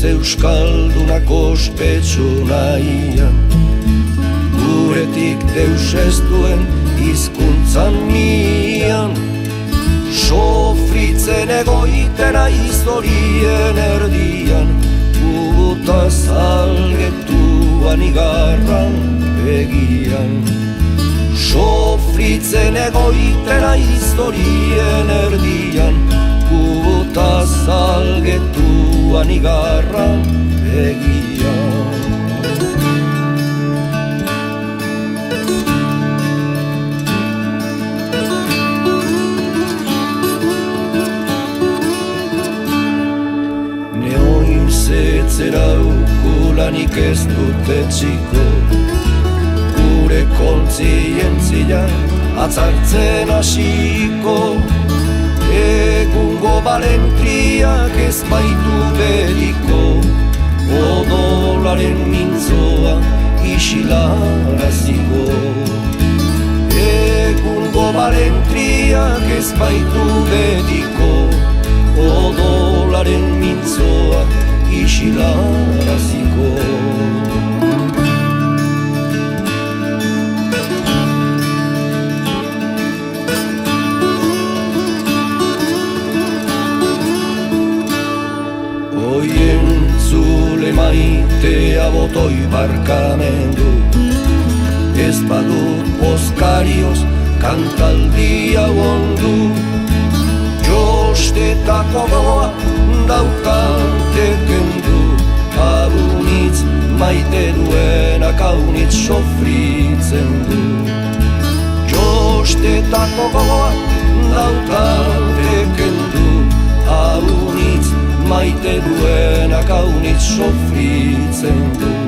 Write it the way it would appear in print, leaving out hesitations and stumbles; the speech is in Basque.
euskaldunak ospetsu nahian, guretik deus ez duen hizkuntzan mian, sofritzen egoitena historien erdian, gubuta salgetuan igarran begian. Sofritzen egoitena historien erdian, gubuta salgetuan igarran begian. Zetzera ukulanik ez dut etxiko, gure kontzientzia atzartzen hasiko, egungo balentriak ez baitu beriko, odolaren mintzoa isilaraziko. Egungo balentriak ez baitu beriko, odolaren mintzoa isilaraziko. Oien zule maitea botoi barkamendu, ez badut poskarioz kantaldia ondu, jostetako goa daukante kendu, agunitz maite duenak aunitz sofritzen du. Jostetako goa daukante kendu, agunitz maite duenak aunitz sofritzen du.